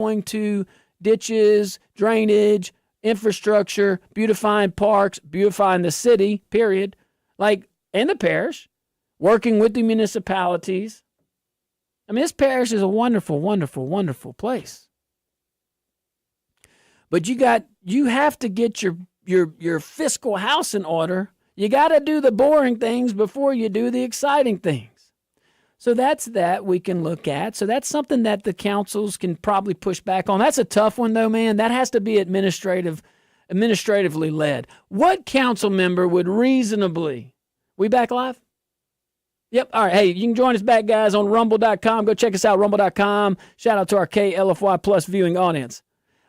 going to ditches, drainage, infrastructure, beautifying parks, beautifying the city, period, and the parish, working with the municipalities. I mean, this parish is a wonderful, wonderful, wonderful place. But you have to get your fiscal house in order. You got to do the boring things before you do the exciting things. So that's that we can look at. So that's something that the councils can probably push back on. That's a tough one, though, man. That has to be administratively led. What council member would reasonably... We back live? Yep. All right. Hey, you can join us back, guys, on rumble.com. Go check us out, rumble.com. Shout out to our KLFY Plus viewing audience.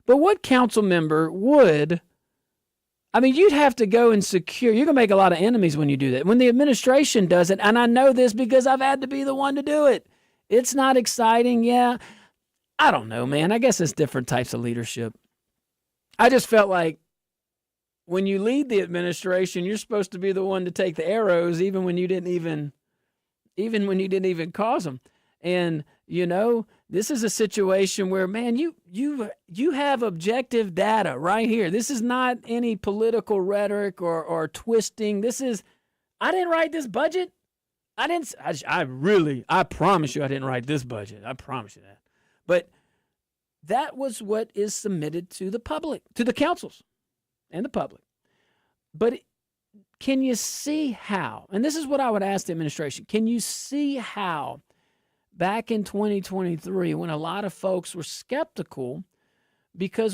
But what council member would... I mean, you'd have to go and secure. You're going to make a lot of enemies when you do that. When the administration does it, and I know this because I've had to be the one to do it. It's not exciting. Yeah. I don't know, man. I guess it's different types of leadership. I just felt like when you lead the administration, you're supposed to be the one to take the arrows, even when you didn't even cause them. And, this is a situation where, man, you have objective data right here. This is not any political rhetoric or twisting. I didn't write this budget. I promise you I didn't write this budget. I promise you that. But that was what is submitted to the public, to the councils and the public. But can you see how, and this is what I would ask the administration, can you see how back in 2023, when a lot of folks were skeptical, because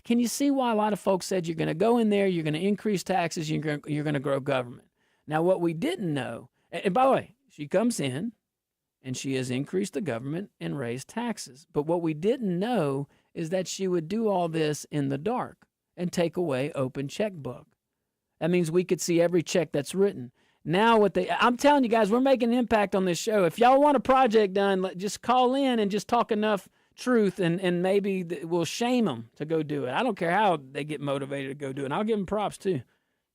can you see why a lot of folks said you're going to go in there, you're going to increase taxes, you're going to grow government? Now, what we didn't know, and by the way, she comes in and she has increased the government and raised taxes. But what we didn't know is that she would do all this in the dark and take away open checkbook. That means we could see every check that's written. Now, I'm telling you guys, we're making an impact on this show. If y'all want a project done, just call in and just talk enough truth, and maybe we'll shame them to go do it. I don't care how they get motivated to go do it. And I'll give them props too.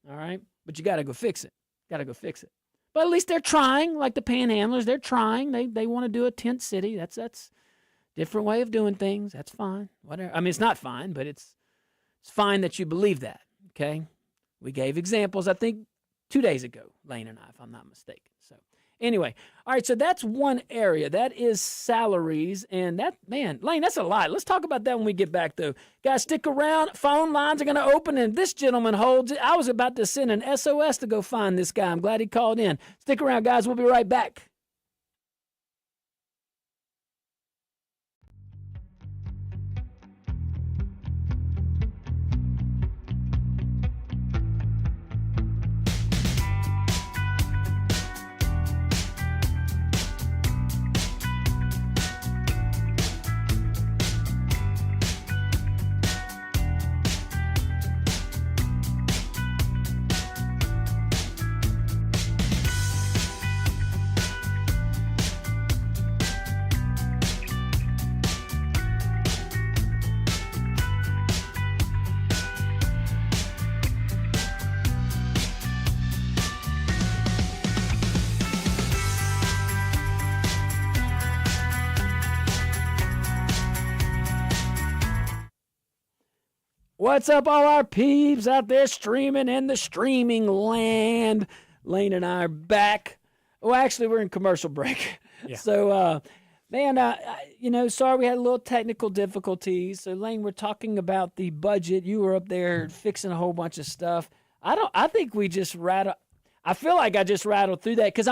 All right? But you got to go fix it. But at least they're trying, like the panhandlers. They're trying. They want to do a tent city. That's different way of doing things. That's fine. Whatever. I mean, it's not fine, but it's fine that you believe that. Okay? We gave examples, I think, 2 days ago, Lane and I, if I'm not mistaken. So anyway, all right, so that's one area. That is salaries. And that, man, Lane, that's a lot. Let's talk about that when we get back, though. Guys, stick around. Phone lines are going to open, and this gentleman holds it. I was about to send an SOS to go find this guy. I'm glad he called in. Stick around, guys. We'll be right back. What's up, all our peeps out there streaming in the streaming land? Lane and I are back. Well, actually, we're in commercial break. Yeah. So, sorry we had a little technical difficulties. So, Lane, we're talking about the budget. You were up there fixing a whole bunch of stuff. I think we just I feel like I just rattled through that because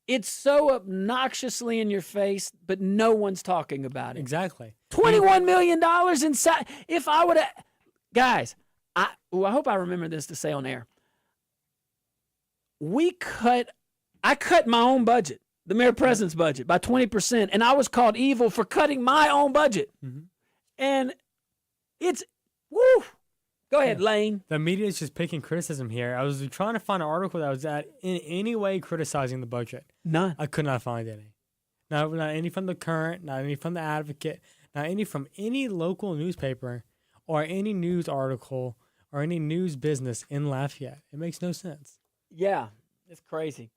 it's so obnoxiously in your face, but no one's talking about it. Exactly. $21 million inside. If I would have, guys, I hope I remember this to say on air. I cut my own budget, the mayor president's budget, by 20%, and I was called evil for cutting my own budget. Mm-hmm. And it's, woo. Go ahead, Lane. The media is just picking criticism here. I was trying to find an article that was in any way criticizing the budget. None. I could not find any. Not any from the Current, not any from the Advocate, not any from any local newspaper or any news article or any news business in Lafayette. It makes no sense. Yeah, it's crazy.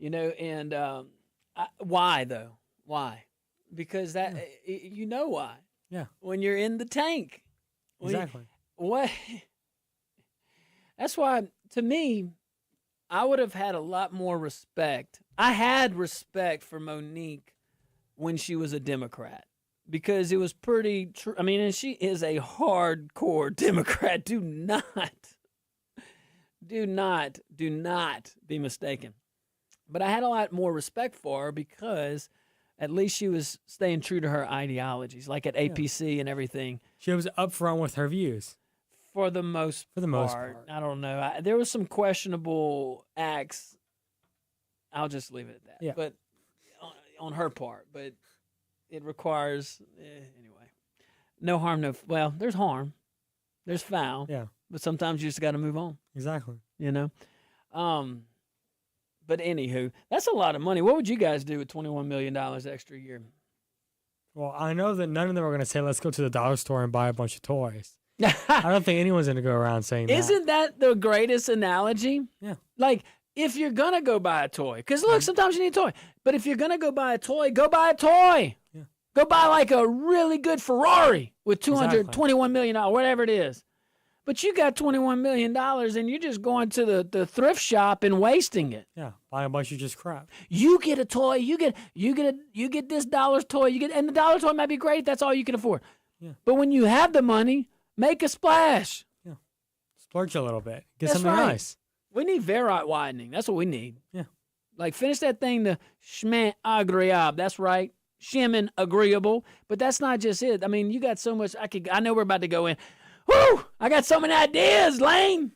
And why, though? Why? because that you know why. Yeah. When you're in the tank. Exactly. What? That's why, to me, I would have had a lot more respect. I had respect for Monique when she was a Democrat because it was pretty true. I mean, and she is a hardcore Democrat. Do not be mistaken. But I had a lot more respect for her because at least she was staying true to her ideologies, like at APC and everything. She was upfront with her views. For the most part. I don't know. There was some questionable acts. I'll just leave it at that. Yeah. But on her part. But it requires, anyway. No harm, well, there's harm. There's foul. Yeah. But sometimes you just got to move on. Exactly. You know? But anywho, that's a lot of money. What would you guys do with $21 million extra a year? Well, I know that none of them are going to say, let's go to the dollar store and buy a bunch of toys. I don't think anyone's going to go around saying that. Isn't that the greatest analogy? Yeah. Like, if you're going to go buy a toy, because look, sometimes you need a toy, but if you're going to go buy a toy, go buy a toy. Yeah. Go buy like a really good Ferrari with $221 million, whatever it is. But you got $21 million and you're just going to the thrift shop and wasting it. Yeah, buy a bunch of just crap. You get a toy, you get this dollar's toy, and the dollar toy might be great if that's all you can afford. Yeah. But when you have the money, make a splash. Yeah. Splurge a little bit. Get That's something right. nice. We need Verite widening. That's what we need. Yeah. Like, finish that thing to Chemin Agréable. That's right. Chemin Agreeable. But that's not just it. I mean, you got so much. I know we're about to go in. Woo! I got so many ideas, Lane.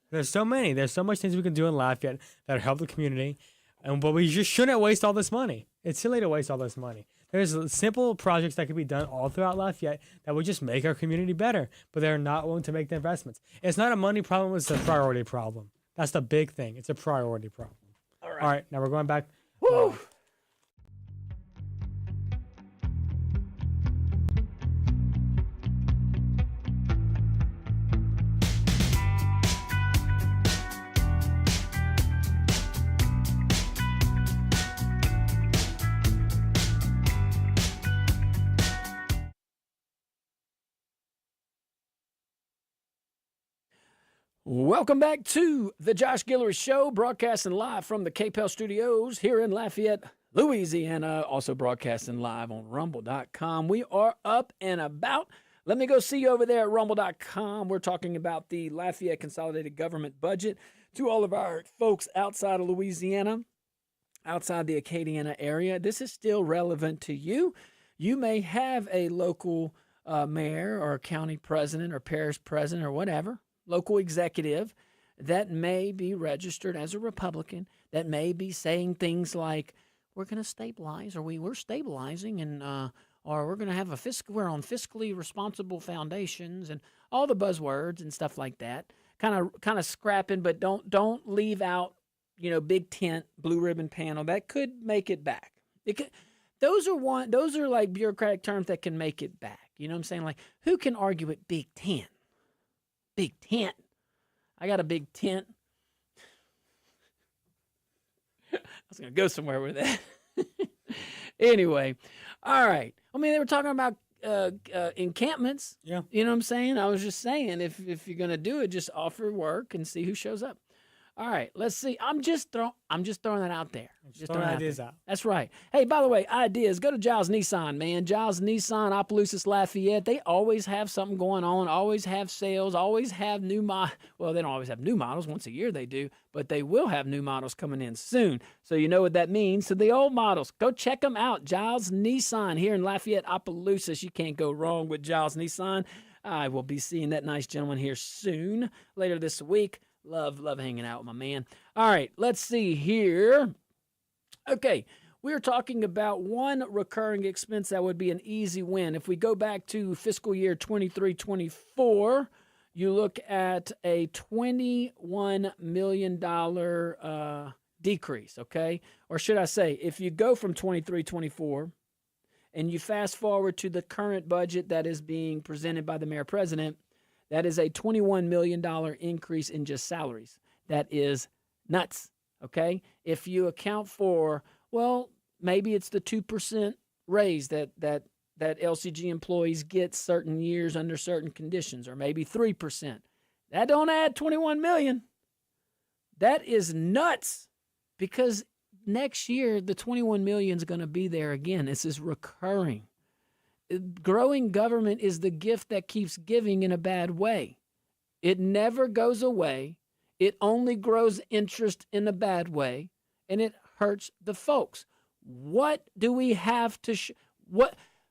There's so many. There's so much things we can do in Lafayette that help the community. But we just shouldn't waste all this money. It's silly to waste all this money. There's simple projects that could be done all throughout Lafayette that would just make our community better, but they're not willing to make the investments. It's not a money problem, it's a priority problem. That's the big thing. It's a priority problem. All right, now we're going back. Woo! Welcome back to the Josh Guillory Show, broadcasting live from the KPEL studios here in Lafayette, Louisiana, also broadcasting live on rumble.com. We are up and about. Let me go see you over there at rumble.com. We're talking about the Lafayette Consolidated Government budget to all of our folks outside of Louisiana, outside the Acadiana area. This is still relevant to you. You may have a local mayor or county president or parish president or whatever, local executive that may be registered as a Republican, that may be saying things like, we're going to stabilize, or we're stabilizing, and or we're going to have we're on fiscally responsible foundations, and all the buzzwords and stuff like that. Kind of scrapping, but don't leave out, big tent, blue ribbon panel. That could make it back. Those are like bureaucratic terms that can make it back. You know what I'm saying? Like, who can argue with big tent? Big tent. I got a big tent. I was going to go somewhere with that. Anyway, all right. I mean, they were talking about encampments. Yeah. You know what I'm saying? I was just saying, if you're going to do it, just offer work and see who shows up. All right, let's see. I'm just throwing that out there. Just throwing ideas out. That's right. Hey, by the way, ideas. Go to Giles Nissan, man. Giles Nissan, Opelousas, Lafayette. They always have something going on. Always have sales. Always have Well, they don't always have new models. Once a year they do, but they will have new models coming in soon. So you know what that means. So the old models, go check them out. Giles Nissan here in Lafayette, Opelousas. You can't go wrong with Giles Nissan. I will be seeing that nice gentleman here soon, later this week. Love hanging out with my man. All right, let's see here. Okay, we're talking about one recurring expense that would be an easy win. If we go back to fiscal year 23-24, you look at a $21 million decrease, okay? Or should I say, if you go from 23-24 and you fast forward to the current budget that is being presented by the mayor-president, that is a $21 million increase in just salaries. That is nuts, okay? If you account for, well, maybe it's the 2% raise that LCG employees get certain years under certain conditions, or maybe 3%. That don't add $21 million. That is nuts, because next year the $21 million is going to be there again. This is recurring. Growing government is the gift that keeps giving in a bad way. It never goes away. It only grows interest in a bad way, and it hurts the folks. What do we have to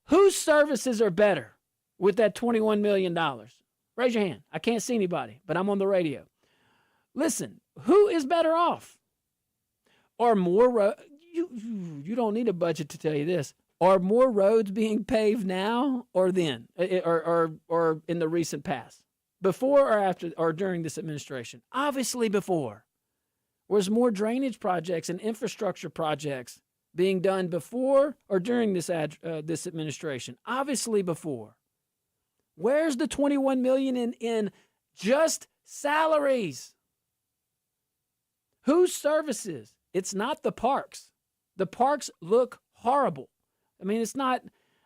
whose services are better with that $21 million? Raise your hand. I can't see anybody, but I'm on the radio. Listen, who is better off? Are more you don't need a budget to tell you this. Are more roads being paved now or then, or in the recent past? Before or after or during this administration? Obviously before. Was more drainage projects and infrastructure projects being done before or during this administration? Obviously before. Where's the $21 million in just salaries? Whose services? It's not the parks. The parks look horrible. I mean,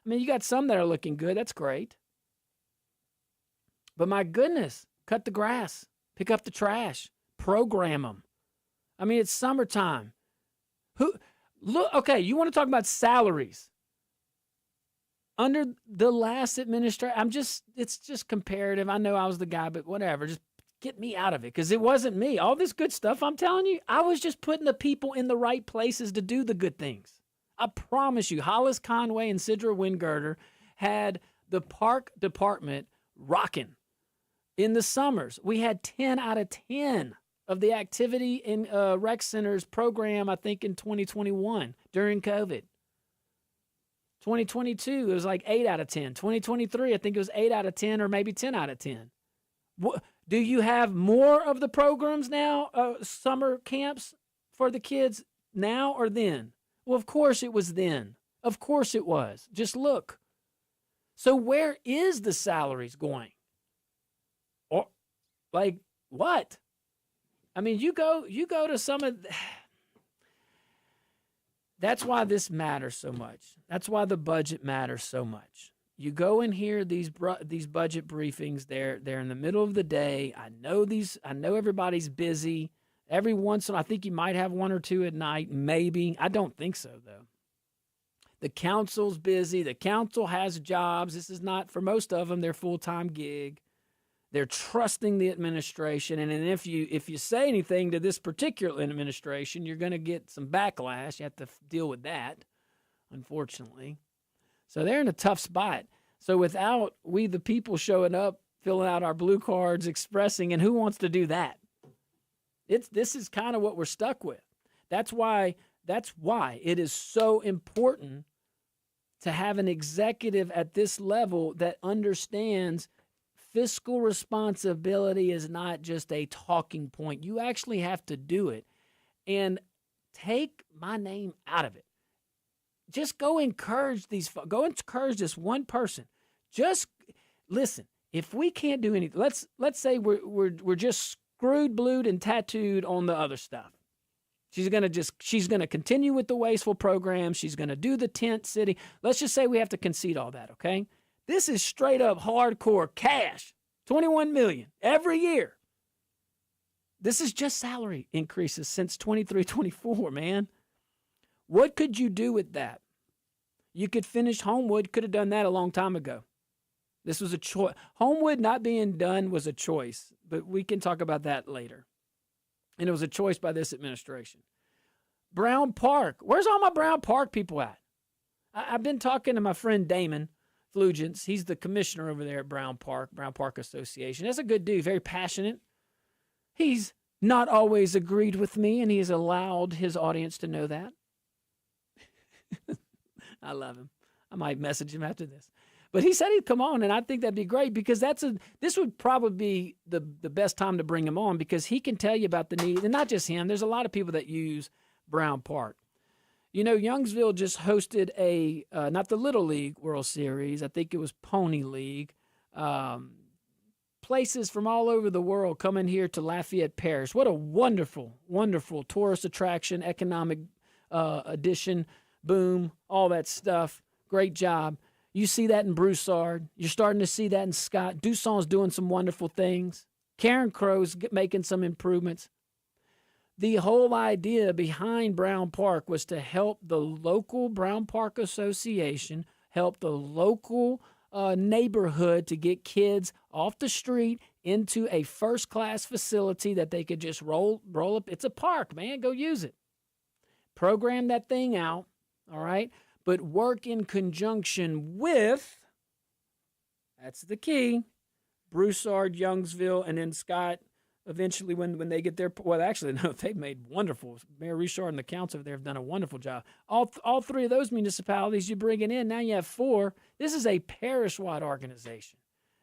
you got some that are looking good. That's great. But my goodness, cut the grass, pick up the trash, program them. I mean, it's summertime. Okay, you want to talk about salaries? Under the last administration, it's just comparative. I know I was the guy, but whatever. Just get me out of it, because it wasn't me. All this good stuff, I'm telling you, I was just putting the people in the right places to do the good things. I promise you, Hollis Conway and Sidra Wingirder had the park department rocking. In the summers, we had 10 out of 10 of the activity in rec centers program, I think, in 2021 during COVID. 2022, it was like 8 out of 10. 2023, I think it was 8 out of 10 or maybe 10 out of 10. Do you have more of the programs now, summer camps for the kids now or then? Well, of course it was then. Of course it was. Just look. So where is the salaries going? Or like what? I mean, you go to some of that's why this matters so much. That's why the budget matters so much. You go and hear these budget briefings. They're in the middle of the day. I know everybody's busy. Every once in a while, I think you might have one or two at night, maybe. I don't think so, though. The council's busy. The council has jobs. This is not, for most of them, their full-time gig. They're trusting the administration, and if you say anything to this particular administration, you're going to get some backlash. You have to deal with that, unfortunately. So they're in a tough spot. So without we, the people, showing up, filling out our blue cards, expressing, and who wants to do that? This is kind of what we're stuck with. That's why it is so important to have an executive at this level that understands fiscal responsibility is not just a talking point. You actually have to do it. And take my name out of it. Just go encourage this one person. Just listen. If we can't do anything, let's say we're just screwed, blued, and tattooed on the other stuff. She's gonna continue with the wasteful program. She's gonna do the tent city. Let's just say we have to concede all that, okay? This is straight up hardcore cash. $21 million every year. This is just salary increases since 23-24, man. What could you do with that? You could finish Homewood. Could have done that a long time ago. This was a choice. Homewood not being done was a choice, but we can talk about that later. And it was a choice by this administration. Brown Park. Where's all my Brown Park people at? I've been talking to my friend Damon Flugents. He's the commissioner over there at Brown Park Association. That's a good dude, very passionate. He's not always agreed with me, and he has allowed his audience to know that. I love him. I might message him after this. But he said he'd come on, and I think that'd be great because this would probably be the best time to bring him on because he can tell you about the need. And not just him. There's a lot of people that use Brown Park. You know, Youngsville just hosted not the Little League World Series. I think it was Pony League. Places from all over the world coming here to Lafayette Parish. What a wonderful, wonderful tourist attraction, economic addition, boom, all that stuff. Great job. You see that in Broussard. You're starting to see that in Scott. Duson's doing some wonderful things. Karen Crow's making some improvements. The whole idea behind Brown Park was to help the local Brown Park Association, help the local neighborhood to get kids off the street into a first-class facility that they could just roll up. It's a park, man. Go use it. Program that thing out, all right? But work in conjunction with, that's the key, Broussard, Youngsville, and then Scott. Eventually, when they get their, well, actually, no, they've made wonderful. Mayor Richard and the council there have done a wonderful job. All three of those municipalities you're bringing in, now you have 4. This is a parish-wide organization.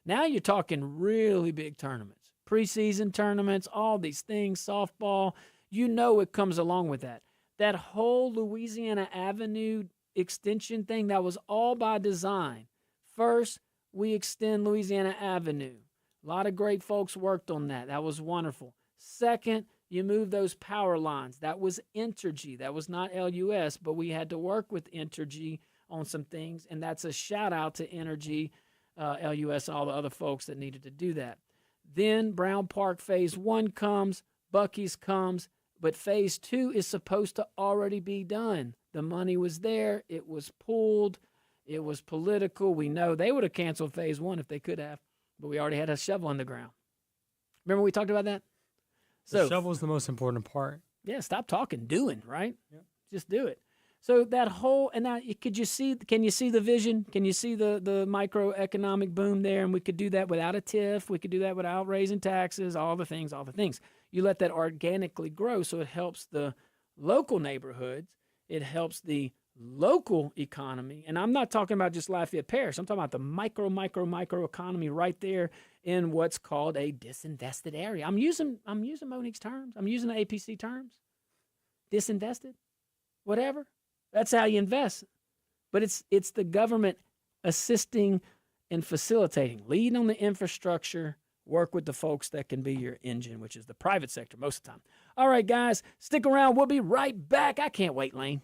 Now you're talking really big tournaments, preseason tournaments, all these things, softball. You know it comes along with that. That whole Louisiana Avenue extension thing, that was all by design. First, we extend Louisiana Avenue. A lot of great folks worked on that. That was wonderful. Second, you move those power lines. That was Entergy. That was not LUS, but we had to work with Entergy on some things, and that's a shout-out to Entergy, LUS, and all the other folks that needed to do that. Then Brown Park Phase 1 comes, Buc-ee's comes, but Phase 2 is supposed to already be done. The money was there. It was pulled. It was political. We know they would have canceled Phase 1 if they could have. But we already had a shovel in the ground. Remember we talked about that? The shovel's the most important part. Yeah, stop talking, doing, right? Yep. Just do it. So that whole, and now can you see the vision? Can you see the microeconomic boom there? And we could do that without a TIF. We could do that without raising taxes, all the things. You let that organically grow so it helps the local neighborhoods. It helps the local economy, and I'm not talking about just Lafayette Parish. I'm talking about the micro economy right there in what's called a disinvested area. I'm using Monique's terms. I'm using the APC terms. Disinvested, whatever. That's how you invest. But it's the government assisting and facilitating, leading on the infrastructure, work with the folks that can be your engine, which is the private sector most of the time. All right, guys, stick around. We'll be right back. I can't wait, Lane.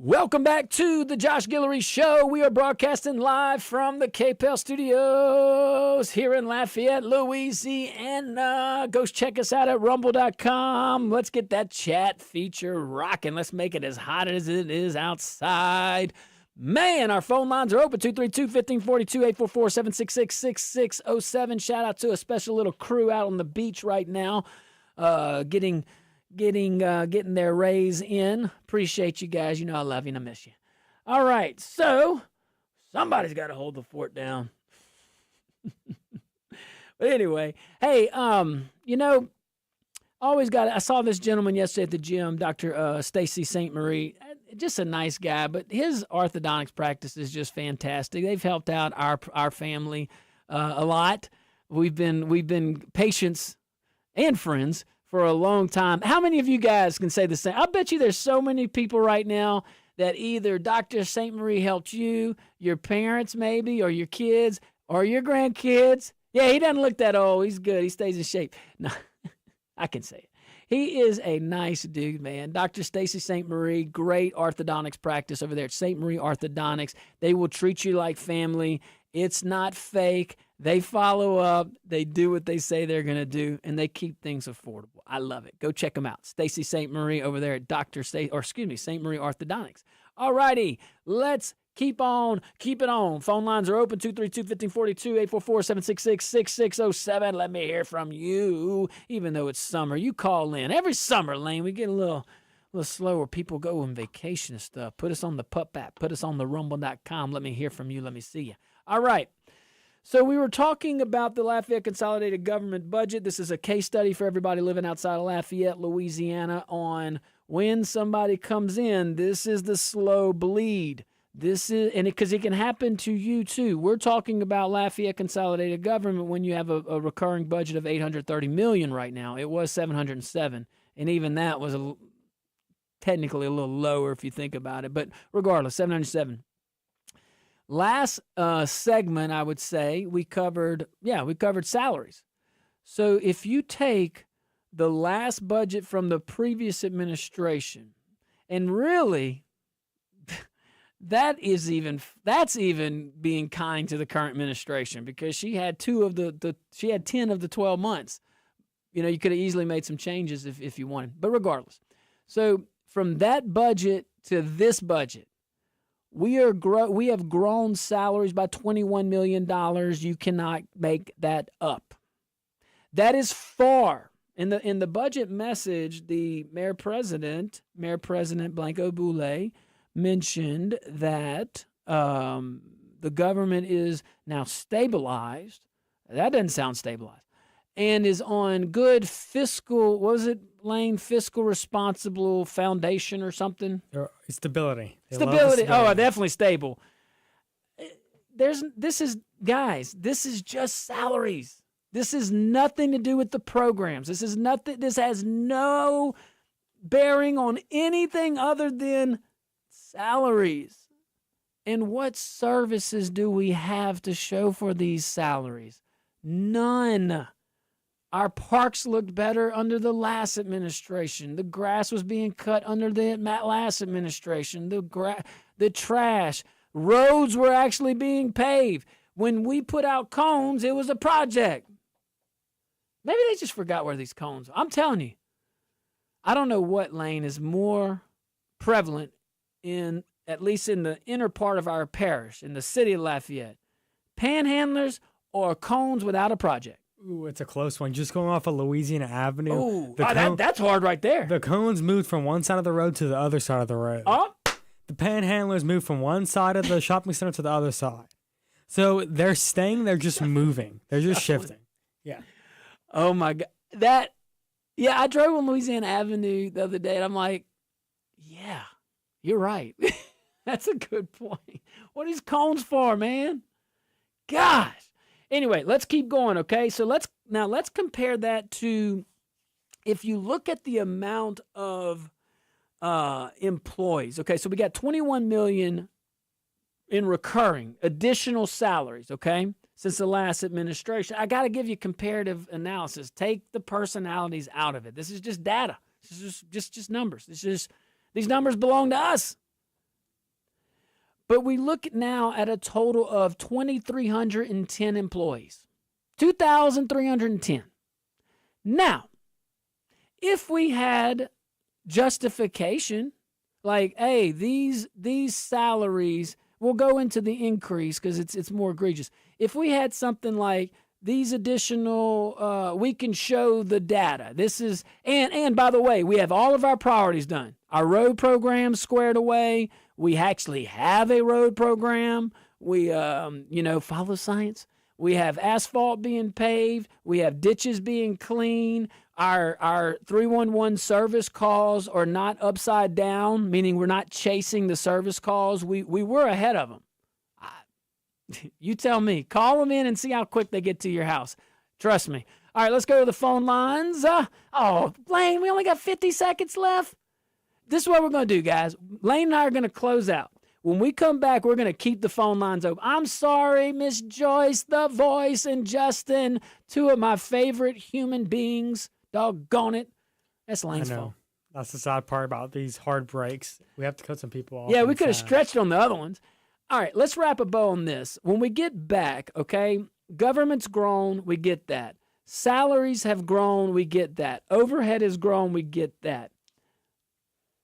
Welcome back to the Josh Guillory Show. We are broadcasting live from the KPEL studios here in Lafayette, Louisiana. Go check us out at rumble.com. Let's get that chat feature rocking. Let's make it as hot as it is outside. Man, our phone lines are open, 232-1542, 844-766-6607. Shout out to a special little crew out on the beach right now, getting their raise in. Appreciate you guys. You know I love you and I miss you. All right, so somebody's got to hold the fort down. But anyway, hey, I saw this gentleman yesterday at the gym, Dr. Stacy St. Marie. Just a nice guy, but his orthodontics practice is just fantastic. They've helped out our family a lot. We've been patients and friends for a long time. How many of you guys can say the same? I bet you there's so many people right now that either Dr. St. Marie helped you, your parents maybe, or your kids, or your grandkids. Yeah, he doesn't look that old. He's good. He stays in shape. No, I can say it. He is a nice dude, man. Dr. Stacy St. Marie, great orthodontics practice over there at St. Marie Orthodontics. They will treat you like family. It's not fake. They follow up. They do what they say they're going to do, and they keep things affordable. I love it. Go check them out. Stacy St. Marie over there at St. Marie Orthodontics. All righty, let's keep it on. Phone lines are open, 232-1542, 844-766-6607. Let me hear from you, even though it's summer. You call in. Every summer, Lane, we get a little slower. People go on vacation and stuff. Put us on the Pup app. Put us on the rumble.com. Let me hear from you. Let me see you. All right. So we were talking about the Lafayette Consolidated Government Budget. This is a case study for everybody living outside of Lafayette, Louisiana, on when somebody comes in. This is the slow bleed. Because it can happen to you too. We're talking about Lafayette Consolidated Government when you have a recurring budget of $830 million right now. It was $707, and even that was technically a little lower if you think about it. But regardless, $707. Last segment, I would say, we covered salaries. So if you take the last budget from the previous administration, and really, that's even being kind to the current administration, because she had 10 of the 12 months. You know, you could have easily made some changes if you wanted. But regardless, so from that budget to this budget, we have grown salaries by $21 million. You cannot make that up. That is far. In the budget message, the Mayor President Blanco Boulay, mentioned that the government is now stabilized. That doesn't sound stabilized. And is on good fiscal, what was it, Lane? Fiscal responsible foundation or something? Stability. Stability. Oh, definitely stable. This is just salaries. This is nothing to do with the programs. This has no bearing on anything other than salaries. And what services do we have to show for these salaries? None. Our parks looked better under the last administration. The grass was being cut under the last administration. The trash. Roads were actually being paved. When we put out cones, it was a project. Maybe they just forgot where these cones are. I'm telling you. I don't know what lane is more prevalent at least in the inner part of our parish, in the city of Lafayette. Panhandlers or cones without a project. Ooh, it's a close one. Just going off of Louisiana Avenue. Ooh, that's hard right there. The cones moved from one side of the road to the other side of the road. Oh. The panhandlers moved from one side of the shopping center to the other side. So they're staying, they're just moving. They're just shifting. Yeah. Oh, my God. I drove on Louisiana Avenue the other day, and I'm like, yeah, you're right. That's a good point. What are these cones for, man? Gosh. Anyway, let's keep going, okay? So let's compare that to, if you look at the amount of employees, okay? So we got 21 million in recurring additional salaries, okay? Since the last administration. I got to give you comparative analysis. Take the personalities out of it. This is just data. This is just numbers. These numbers belong to us. But we look now at a total of 2,310 employees. 2,310. Now, if we had justification, like, hey, these salaries will go into the increase because it's more egregious. If we had something like these additional, we can show the data. This is, and by the way, we have all of our priorities done. Our road program squared away. We actually have a road program. We, follow science. We have asphalt being paved. We have ditches being cleaned. Our 311 service calls are not upside down, meaning we're not chasing the service calls. We were ahead of them. You tell me. Call them in and see how quick they get to your house. Trust me. All right, let's go to the phone lines. Lane, we only got 50 seconds left. This is what we're going to do, guys. Lane and I are going to close out. When we come back, we're going to keep the phone lines open. I'm sorry, Miss Joyce, The Voice, and Justin, two of my favorite human beings. Doggone it. That's Lane's fault. That's the sad part about these hard breaks. We have to cut some people off. Yeah, we could have stretched on the other ones. All right, let's wrap a bow on this. When we get back, okay, government's grown, we get that. Salaries have grown, we get that. Overhead has grown, we get that.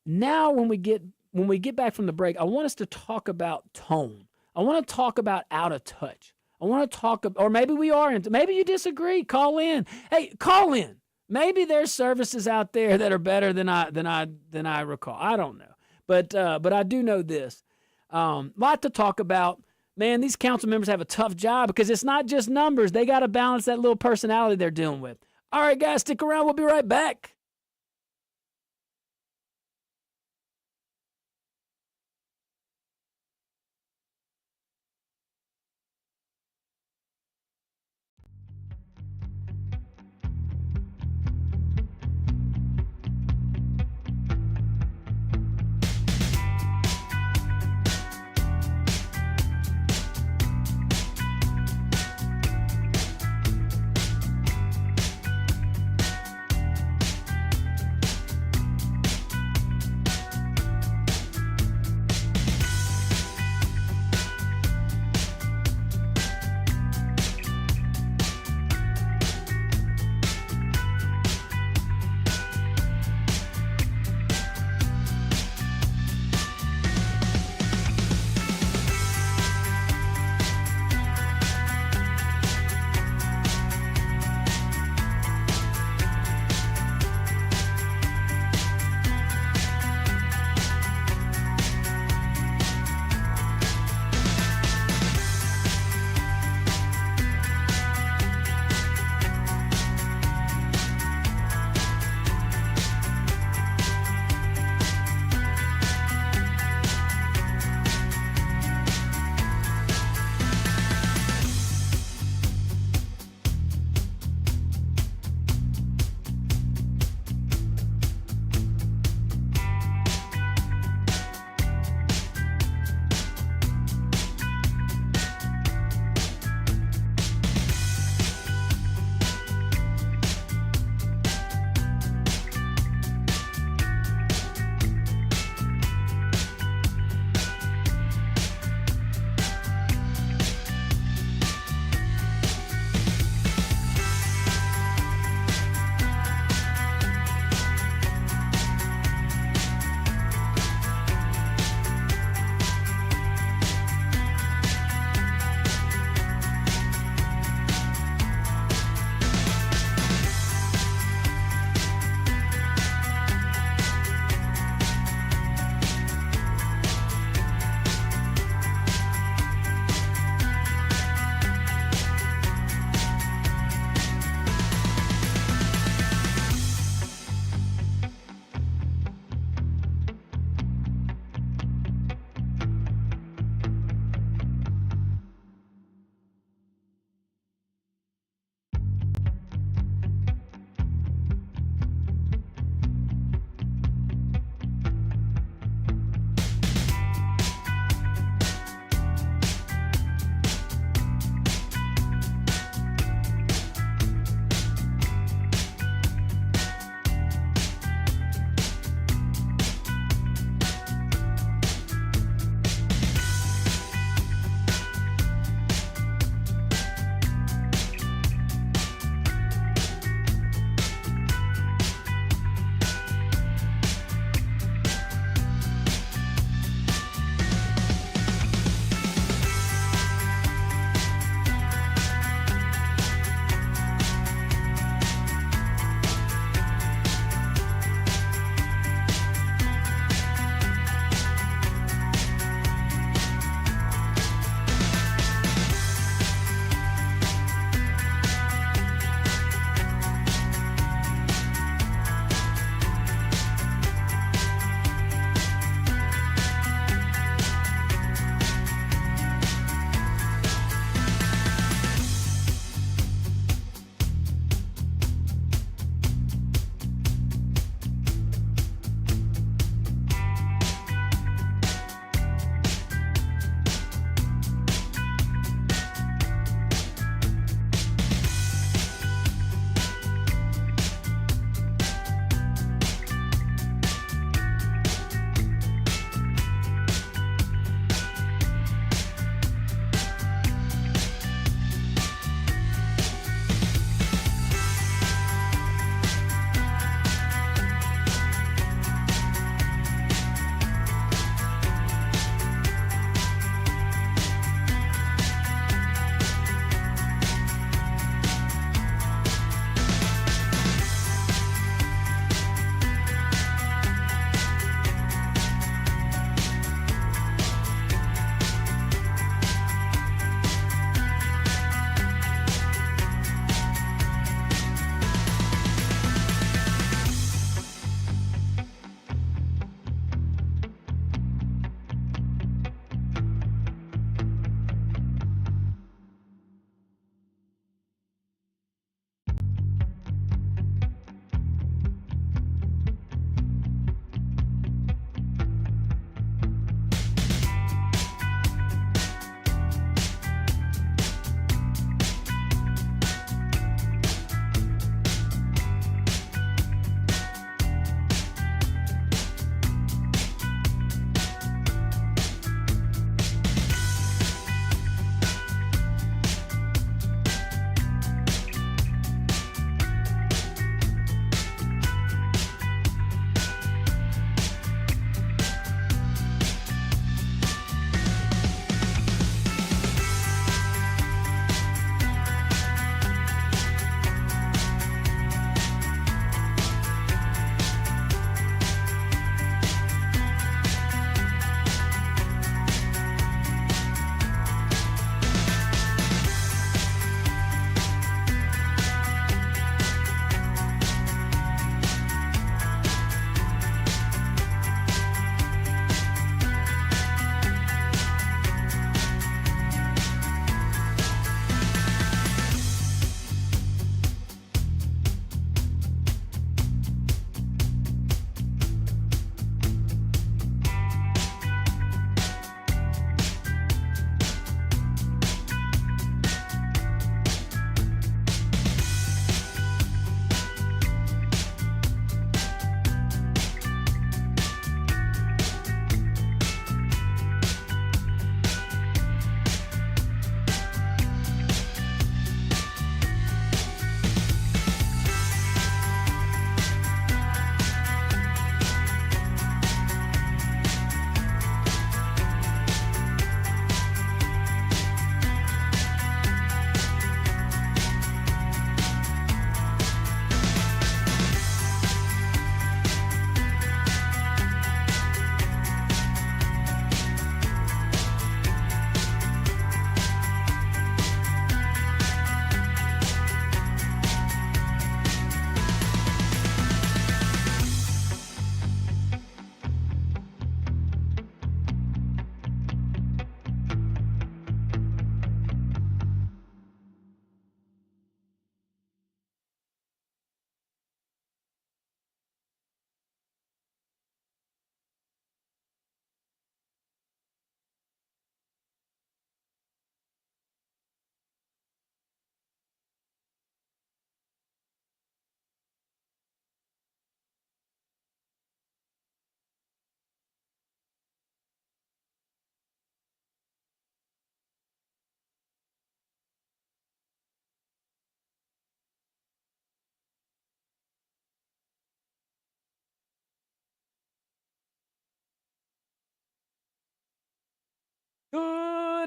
Now, when we get back from the break, I want us to talk about tone. I want to talk about out of touch. I want to talk, or maybe we are, maybe you disagree. Call in. Hey, call in. Maybe there's services out there that are better than I recall. I don't know, but I do know this. Lot to talk about. Man, these council members have a tough job because it's not just numbers. They got to balance that little personality they're dealing with. All right, guys, stick around. We'll be right back.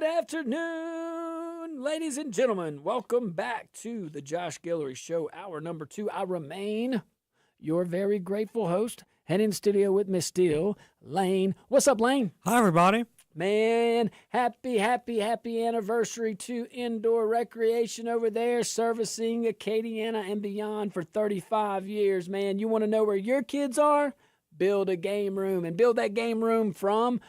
afternoon, ladies and gentlemen. Welcome back to the Josh Guillory Show, hour number 2. I remain your very grateful host, and in studio with Miss Steele, Lane. What's up, Lane? Hi, everybody. Man, happy anniversary to Indoor Recreation over there, servicing Acadiana and beyond for 35 years, man. You want to know where your kids are? Build a game room, and build that game room from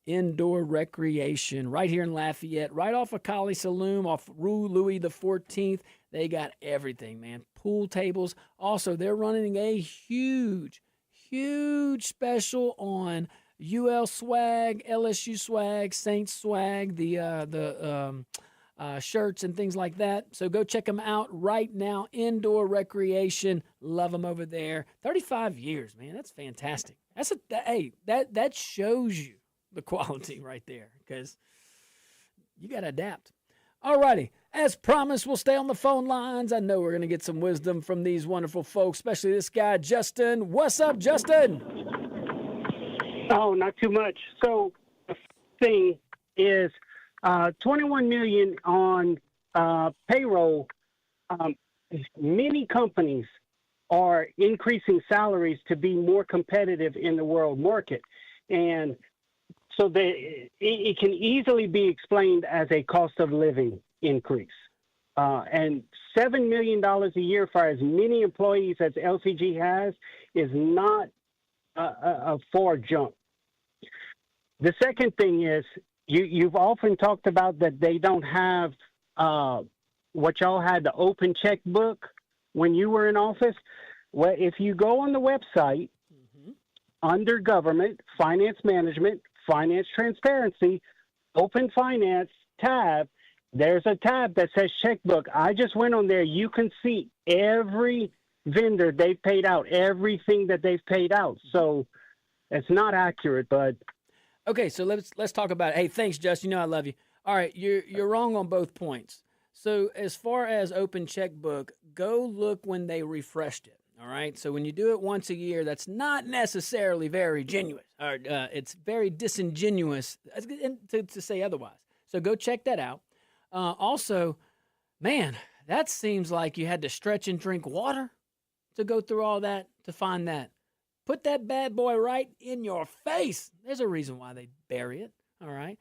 Indoor Recreation right here in Lafayette, right off of Collie Saloon, off Rue Louis the 14th. They got everything, man. Pool tables. Also, they're running a huge special on UL swag, LSU swag, Saints swag, the shirts and things like that. So go check them out right now. Indoor Recreation. Love them over there. 35 years, man. That's fantastic. That shows you the quality right there, because you got to adapt. All righty. As promised, we'll stay on the phone lines. I know we're going to get some wisdom from these wonderful folks, especially this guy, Justin. What's up, Justin? Oh, not too much. So the thing is $21 million on payroll. Many companies are increasing salaries to be more competitive in the world market. And so it can easily be explained as a cost of living increase. And $7 million a year for as many employees as LCG has is not a far jump. The second thing is you've often talked about that they don't have what y'all had, the open checkbook when you were in office. Well, if you go on the website under government, finance management, finance transparency, open finance tab, there's a tab that says checkbook. I just went on there. You can see every vendor they've paid out, everything that they've paid out. So it's not accurate, but okay, so let's talk about it. Hey, thanks, Justin. You know I love you. All right, you're wrong on both points. So as far as open checkbook, go look when they refreshed it. All right, so when you do it once a year, that's not necessarily very genuine, or it's very disingenuous to say otherwise. So go check that out. Also, man, that seems like you had to stretch and drink water to go through all that to find that. Put that bad boy right in your face. There's a reason why they bury it. All right.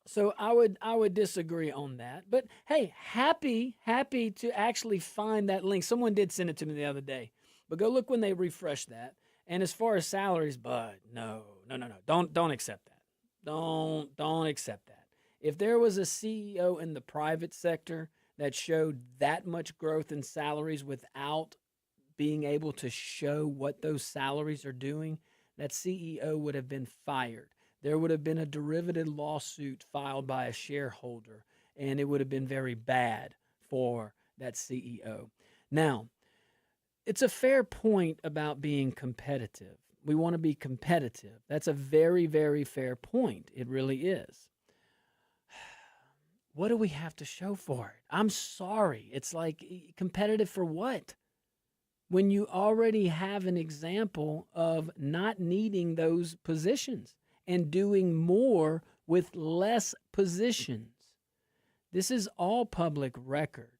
So I would disagree on that. But hey, happy to actually find that link. Someone did send it to me the other day. But go look when they refresh that. And as far as salaries, bud, no. Don't accept that. Don't accept that. If there was a CEO in the private sector that showed that much growth in salaries without being able to show what those salaries are doing, that CEO would have been fired. There would have been a derivative lawsuit filed by a shareholder, and it would have been very bad for that CEO. Now, it's a fair point about being competitive. We want to be competitive. That's a very, very fair point. It really is. What do we have to show for it? I'm sorry. It's like, competitive for what? When you already have an example of not needing those positions and doing more with less positions. This is all public record.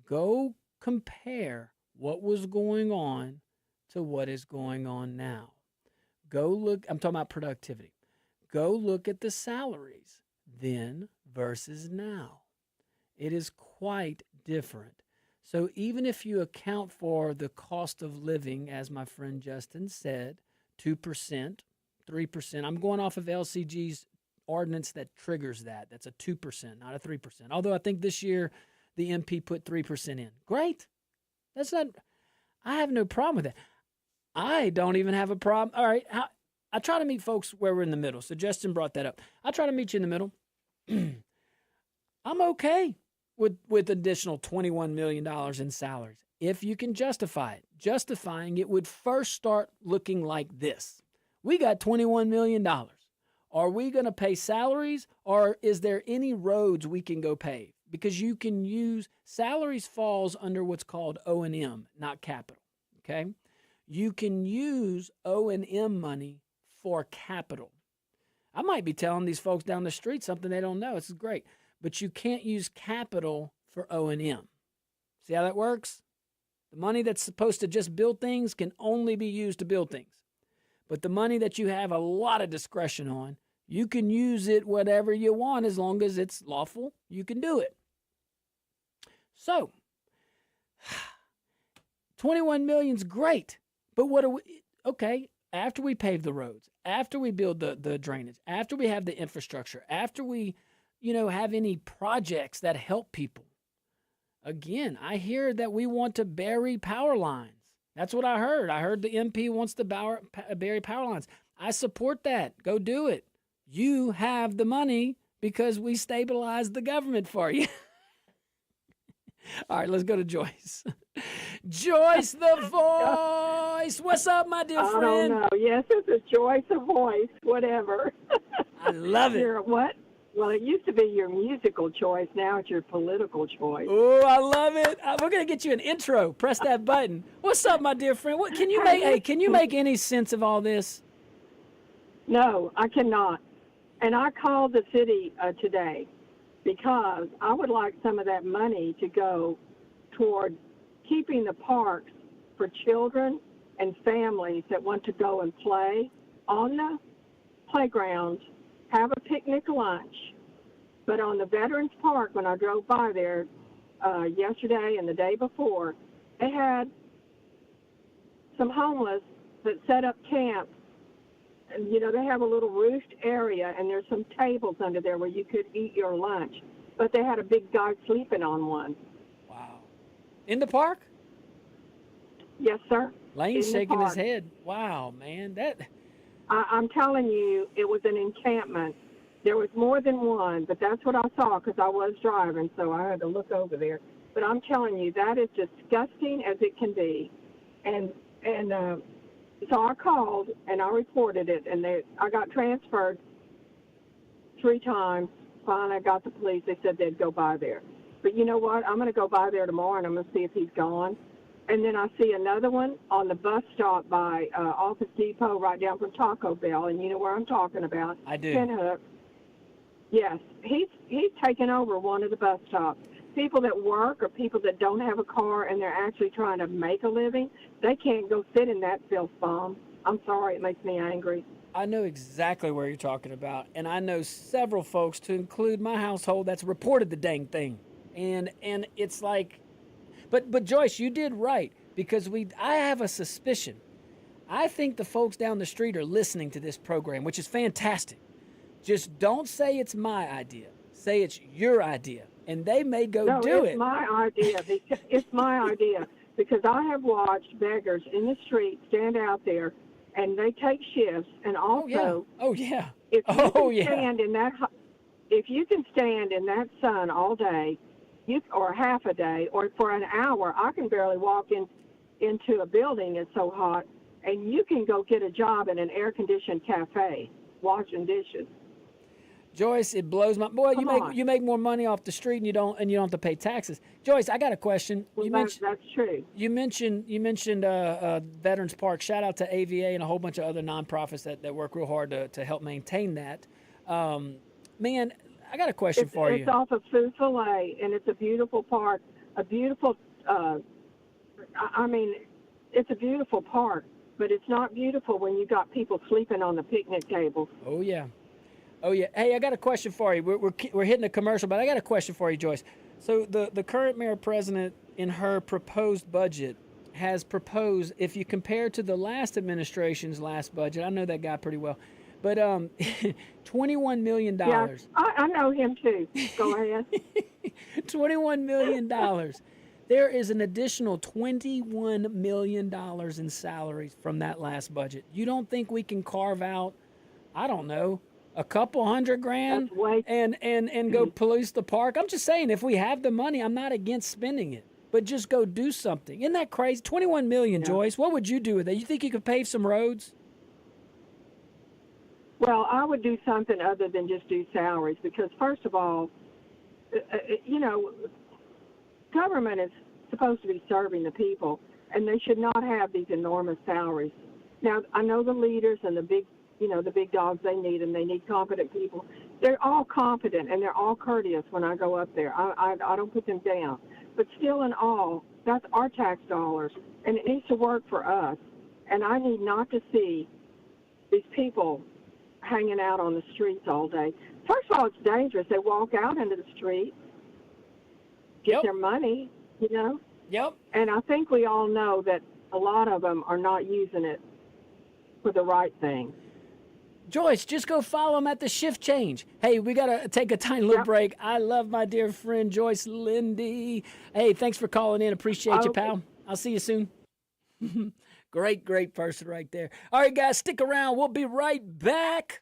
Go compare what was going on to what is going on now. Go look, I'm talking about productivity. Go look at the salaries then versus now. It is quite different. So even if you account for the cost of living, as my friend Justin said, 2%, 3%. I'm going off of LCG's ordinance that triggers that. That's a 2%, not a 3%. Although I think this year the MP put 3% in. Great. That's not, I have no problem with that. I don't even have a problem. All right. I try to meet folks where we're in the middle. So Justin brought that up. I try to meet you in the middle. I'm okay with additional $21 million in salaries if you can justify it. Justifying it would first start looking like this. We got $21 million. Are we going to pay salaries, or is there any roads we can go pave? Because you can use, salaries falls under what's called O&M, not capital, okay? You can use O&M money for capital. I might be telling these folks down the street something they don't know. This is great. But you can't use capital for O&M. See how that works? The money that's supposed to just build things can only be used to build things. But the money that you have a lot of discretion on, you can use it whatever you want as long as it's lawful. You can do it. So, 21 million's great. But what are we, okay, after we pave the roads, after we build the drainage, after we have the infrastructure, after we, have any projects that help people. Again, I hear that we want to bury power lines. That's what I heard. I heard the MP wants to bury power lines. I support that. Go do it. You have the money because we stabilized the government for you. All right, let's go to Joyce. Joyce the Voice. What's up, my dear friend? I don't know. Yes, it's a Joyce, a voice, whatever. I love it. What? Well, it used to be your musical choice. Now it's your political choice. Oh, I love it. We're gonna get you an intro. Press that button. What's up, my dear friend? What can you make? Hey, can you make any sense of all this? No, I cannot. And I called the city today because I would like some of that money to go toward keeping the parks for children and families that want to go and play on the playgrounds, have a picnic lunch. But on the Veterans Park, when I drove by there yesterday and the day before, they had some homeless that set up camp. And, they have a little roofed area, and there's some tables under there where you could eat your lunch. But they had a big guy sleeping on one. Wow. In the park? Yes, sir. Lane's shaking his head. Wow, man. I'm telling you, it was an encampment. There was more than one, but that's what I saw because I was driving, so I had to look over there. But I'm telling you, that is disgusting as it can be. And so I called and I reported it, and I got transferred 3 times. Finally, I got the police. They said they'd go by there. But you know what? I'm going to go by there tomorrow, and I'm going to see if he's gone. And then I see another one on the bus stop by Office Depot right down from Taco Bell, and you know where I'm talking about. I do. Pinhook. Yes, he's taken over one of the bus stops. People that work or people that don't have a car and they're actually trying to make a living, they can't go sit in that filth bomb. I'm sorry, it makes me angry. I know exactly where you're talking about, and I know several folks, to include my household, that's reported the dang thing. And it's like, but Joyce, you did right, because I have a suspicion. I think the folks down the street are listening to this program, which is fantastic. Just don't say it's my idea. Say it's your idea. And they may do it. No, it's my idea. It's my idea because I have watched beggars in the street stand out there, and they take shifts. And also, oh yeah, if you can stand in that sun all day, or half a day, or for an hour, I can barely walk into a building. It's so hot, and you can go get a job in an air-conditioned cafe washing dishes. Joyce, it blows my boy. You make more money off the street, and you don't have to pay taxes. Joyce, I got a question. Well, that's true. You mentioned Veterans Park. Shout out to AVA and a whole bunch of other nonprofits that work real hard to help maintain that. Man, I got a question for you. It's off of Food Filet, and it's a beautiful park. It's a beautiful park, but it's not beautiful when you got people sleeping on the picnic tables. Oh yeah. Hey, I got a question for you. We're hitting a commercial, but I got a question for you, Joyce. So the current mayor president, in her proposed budget, has proposed, if you compare to the last administration's last budget, I know that guy pretty well, but $21 million. Yeah, I know him too. Go ahead. $21 million. There is an additional $21 million in salaries from that last budget. You don't think we can carve out, I don't know, a couple $100,000 and go police the park? I'm just saying, if we have the money, I'm not against spending it, but just go do something. Isn't that crazy? $21 million, yeah. Joyce, what would you do with that? You think you could pave some roads? Well, I would do something other than just do salaries because, first of all, government is supposed to be serving the people, and they should not have these enormous salaries. Now, I know the leaders and the big the big dogs they need, and they need competent people. They're all competent and they're all courteous when I go up there. I don't put them down. But still in all, that's our tax dollars, and it needs to work for us. And I need not to see these people hanging out on the streets all day. First of all, it's dangerous. They walk out into the street, get their money, Yep. And I think we all know that a lot of them are not using it for the right thing. Joyce, just go follow them at the shift change. Hey, we got to take a tiny little break. I love my dear friend Joyce Lindy. Hey, thanks for calling in. Appreciate you, pal. I'll see you soon. Great person right there. All right, guys, stick around. We'll be right back.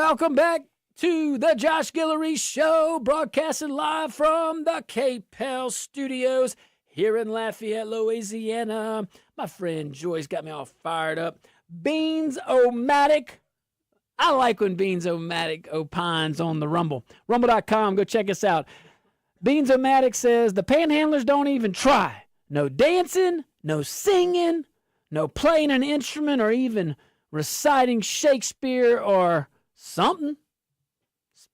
Welcome back to the Josh Guillory Show, broadcasting live from the KPEL studios here in Lafayette, Louisiana. My friend Joyce got me all fired up. Beans-O-Matic. I like when Beans-O-Matic opines on the Rumble. Rumble.com, go check us out. Beans-O-Matic says, the panhandlers don't even try. No dancing, no singing, no playing an instrument or even reciting Shakespeare or something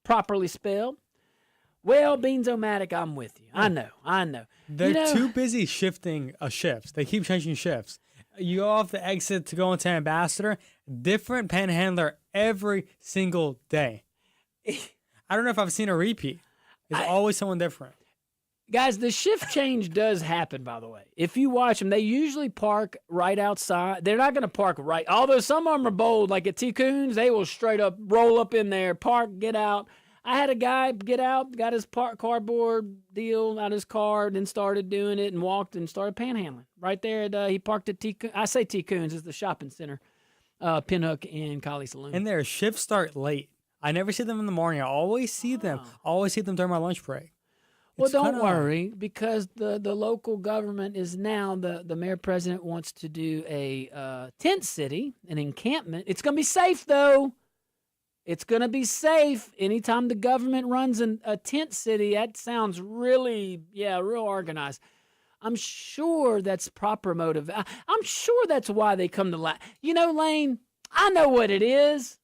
properly spelled. Well, Beans-O-Matic, I'm with you. I know. They're too busy shifting shifts. They keep changing shifts. You go off the exit to go into Ambassador, different panhandler every single day. I don't know if I've seen a repeat. It's always someone different. Guys, the shift change does happen, by the way. If you watch them, they usually park right outside. They're not going to park right. Although some of them are bold, like at T-Coons, they will straight up roll up in there, park, get out. I had a guy get out, got his cardboard deal out of his car, then started doing it and walked and started panhandling. Right there, he parked at T-Coons. I say T-Coons is the shopping center, Pinhook and Collie Saloon. And their shifts start late. I never see them in the morning. I always see them. I always see them during my lunch break. Well, don't worry, because the local government is now, the mayor president wants to do a tent city, an encampment. It's going to be safe, though. It's going to be safe. Anytime the government runs a tent city, that sounds really, real organized. I'm sure that's proper motive. I'm sure that's why they come to Lane, I know what it is.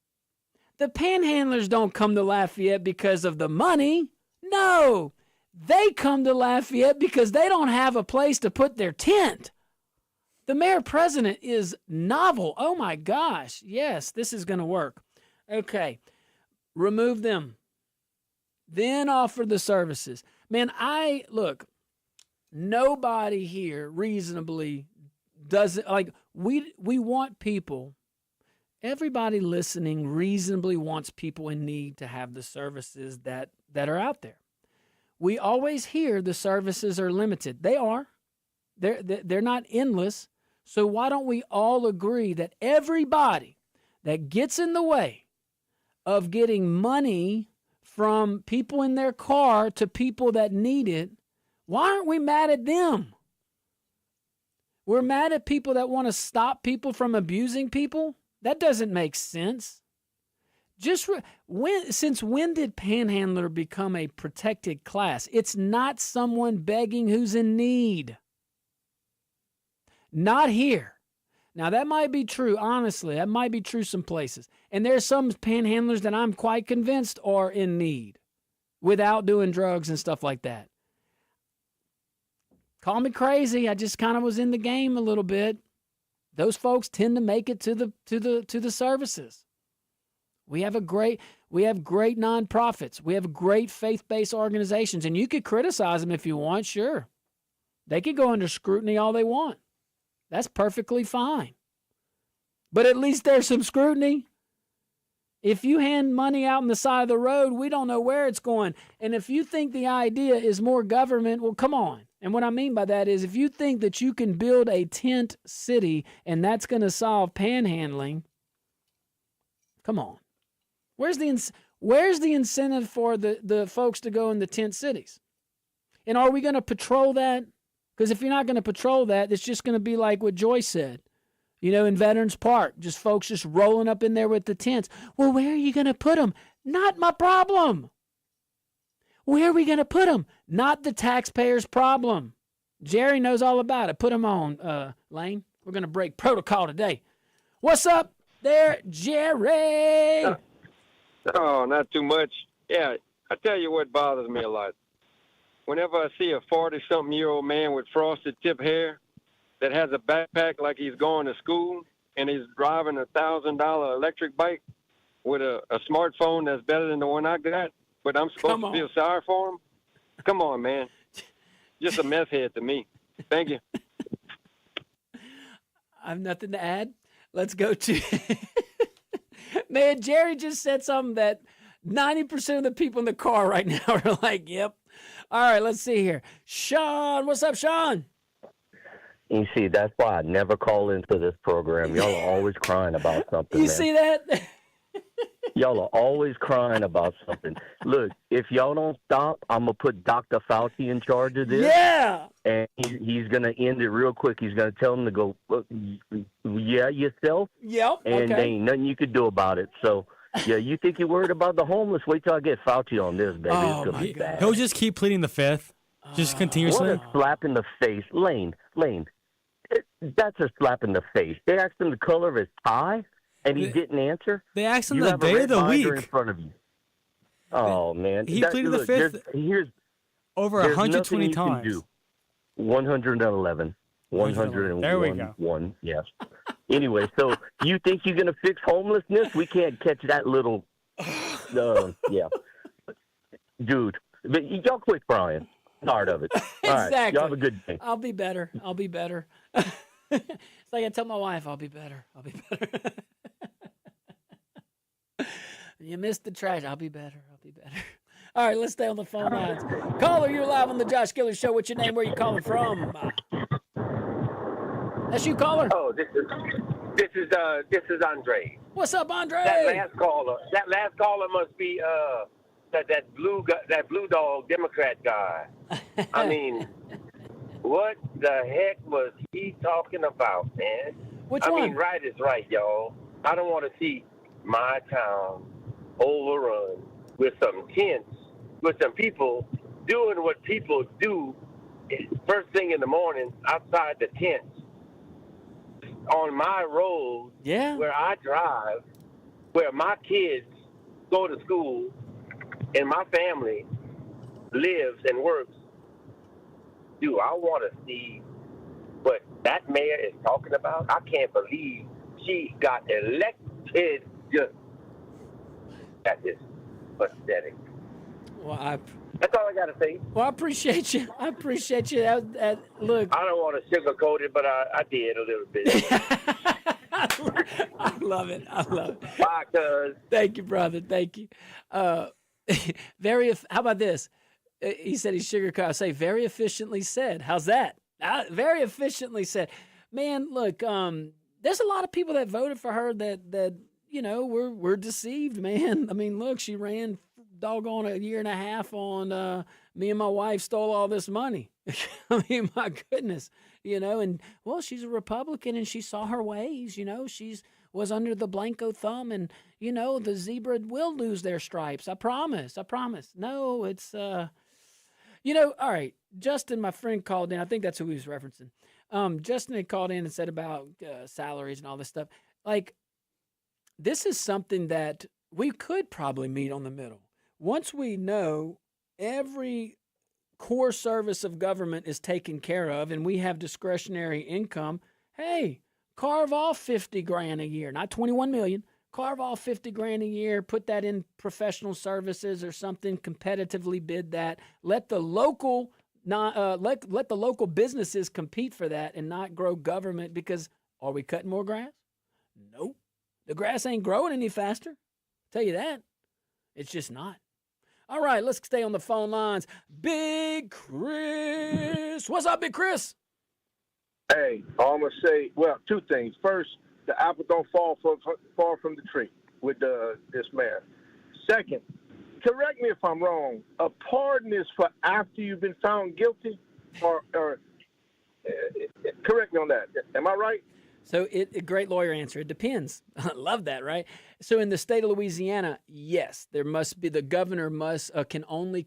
The panhandlers don't come to Lafayette because of the money. No. They come to Lafayette because they don't have a place to put their tent. The mayor president is novel. Oh, my gosh. Yes, this is going to work. Okay. Remove them. Then offer the services. Man, look, nobody here reasonably doesn't, we want people, everybody listening reasonably wants people in need to have the services that are out there. We always hear the services are limited. They are. They're not endless. So why don't we all agree that everybody that gets in the way of getting money from people in their car to people that need it, why aren't we mad at them? We're mad at people that want to stop people from abusing people? That doesn't make sense. Since when did panhandler become a protected class? It's not someone begging who's in need. Not here. Now, that might be true, honestly. That might be true some places. And there's some panhandlers that I'm quite convinced are in need without doing drugs and stuff like that. Call me crazy. I just kind of was in the game a little bit. Those folks tend to make it to the services. We have great nonprofits. We have great faith-based organizations, and you could criticize them if you want, sure. They could go under scrutiny all they want. That's perfectly fine. But at least there's some scrutiny. If you hand money out on the side of the road, we don't know where it's going. And if you think the idea is more government, well, come on. And what I mean by that is if you think that you can build a tent city and that's going to solve panhandling, come on. Where's the incentive for the folks to go in the tent cities? And are we going to patrol that? Because if you're not going to patrol that, it's just going to be like what Joyce said. In Veterans Park, just folks just rolling up in there with the tents. Well, where are you going to put them? Not my problem. Where are we going to put them? Not the taxpayer's problem. Jerry knows all about it. Put them on, Lane. We're going to break protocol today. What's up there, Jerry? Oh, not too much. Yeah, I tell you what bothers me a lot. Whenever I see a 40-something-year-old man with frosted tip hair that has a backpack like he's going to school and he's driving a $1,000 electric bike with a smartphone that's better than the one I got, but I'm supposed to feel sorry for him? Come on, man. Just a meth head to me. Thank you. I have nothing to add. Let's go to... Man, Jerry just said something that 90% of the people in the car right now are like, yep. All right, let's see here. Sean, what's up, Sean? You see, that's why I never call into this program. Y'all are always crying about something. You see that? Y'all are always crying about something. Look, if y'all don't stop, I'm going to put Dr. Fauci in charge of this. Yeah. And he's going to end it real quick. He's going to tell them to go, "Look, yeah, yourself. Yep. And there Okay. ain't nothing you could do about it. So, yeah, you think you're worried about the homeless? Wait till I get Fauci on this, baby. Oh, It's going my to be God. bad. He'll just keep pleading the fifth, just What continuously. a slap in the face. Lane, that's a slap in the face. They asked him the color of his tie, and he didn't answer. They asked him You the have a day red of the binder in week. front of you. Oh, man. He pleaded the fifth Here's over there's 120 nothing you times. can do. 111. 101. There we go. Yes. Anyway, so you think you're going to fix homelessness? We can't catch that little. Yeah. Dude. But y'all quit crying. Tired of it. All right. Exactly. Y'all have a good day. I'll be better. It's like I tell my wife, I'll be better. You missed the trash. I'll be better. All right, let's stay on the phone lines. Caller, you're live on the Josh Guillory Show. What's your name? Where you calling from? That's you, caller. Oh, this is Andre. What's up, Andre? That last caller must be that blue dog Democrat guy. I mean, what the heck was he talking about, man? Which I one? mean, right is right, y'all. I don't want to see my town overrun with some tents, with some people doing what people do first thing in the morning outside the tents. On my road, Yeah. where I drive, where my kids go to school, and my family lives and works, do I want to see what that mayor is talking about? I can't believe she got elected. That is pathetic. Well, That's all I got to say. I appreciate you. Look, I don't want to sugarcoat it, but I did a little bit. I love it. Bye, cuz. Thank you, brother. Thank you. How about this? He said he's sugarcoat. I say very efficiently said. How's that? Very efficiently said. Man, look, there's a lot of people that voted for her that were deceived, man. I mean, look, she ran doggone a year and a half on me and my wife stole all this money. I mean, my goodness, and well, she's a Republican and she saw her ways, she's was under the Blanco thumb and, the zebra will lose their stripes. I promise. No, it's, all right. Justin, my friend, called in. I think that's who he was referencing. Justin had called in and said about salaries and all this stuff. Like, this is something that we could probably meet on the middle. Once we know every core service of government is taken care of and we have discretionary income, hey, carve off 50 grand a year, not 21 million. Carve off 50 grand a year, put that in professional services or something, competitively bid that. Let the local let the local businesses compete for that and not grow government, because are we cutting more grass? Nope. The grass ain't growing any faster. Tell you that. It's just not. All right, let's stay on the phone lines. Big Chris. What's up, Big Chris? Hey, I'm going to say, well, two things. First, the apple don't fall far from the tree with this mayor. Second, correct me if I'm wrong, a pardon is for after you've been found guilty? Or correct me on that. Am I right? So a great lawyer answer. It depends. I love that, right? So in the state of Louisiana, yes, there must be, the governor can only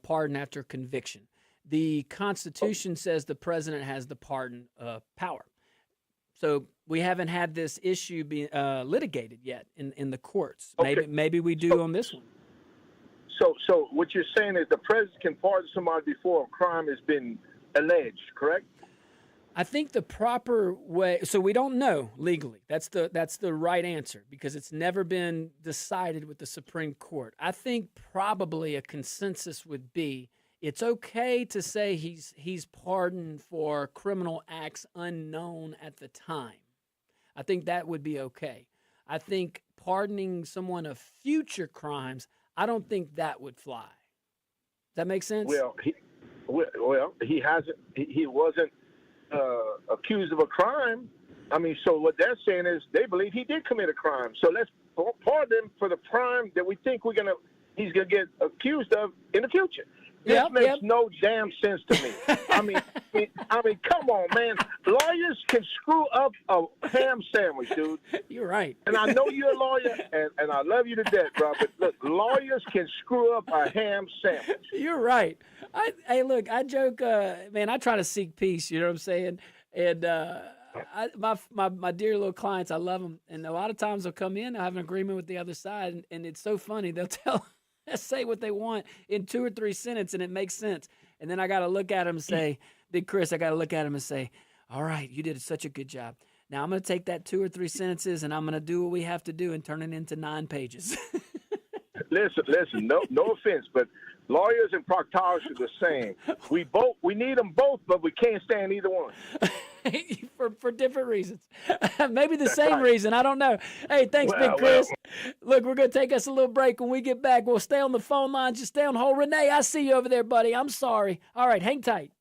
pardon after conviction. The Constitution says the president has the pardon power. So we haven't had this issue be litigated yet in the courts. Okay. Maybe we do on this one. So what you're saying is the president can pardon somebody before a crime has been alleged, correct? I think the proper way, so we don't know legally. That's the right answer, because it's never been decided with the Supreme Court. I think probably a consensus would be it's okay to say he's pardoned for criminal acts unknown at the time. I think that would be okay. I think pardoning someone of future crimes, I don't think that would fly. Does that make sense? Well, he wasn't accused of a crime I mean, so what they're saying is they believe he did commit a crime. So let's pardon him for the crime that we think he's gonna get accused of in the future. This makes no damn sense to me. I mean, come on, man. Lawyers can screw up a ham sandwich, dude. You're right. And I know you're a lawyer, and I love you to death, bro. But look, lawyers can screw up a ham sandwich. You're right. Hey, look, I joke, man. I try to seek peace. You know what I'm saying? And my dear little clients, I love them. And a lot of times they'll come in, they'll have an agreement with the other side, and it's so funny. They'll say what they want in 2 or 3 sentences, and it makes sense. And then I got to look at them and say, Big Chris, I got to look at him and say, all right, you did such a good job. Now I'm going to take that 2 or 3 sentences, and I'm going to do what we have to do and turn it into 9 pages. Listen. No offense, but lawyers and proctologists are the same. We need them both, but we can't stand either one. for different reasons. Maybe the same reason. I don't know. Hey, thanks, Big Chris. Look, we're going to take us a little break. When we get back, we'll stay on the phone line. Just stay on hold. Renee, I see you over there, buddy. I'm sorry. All right, hang tight.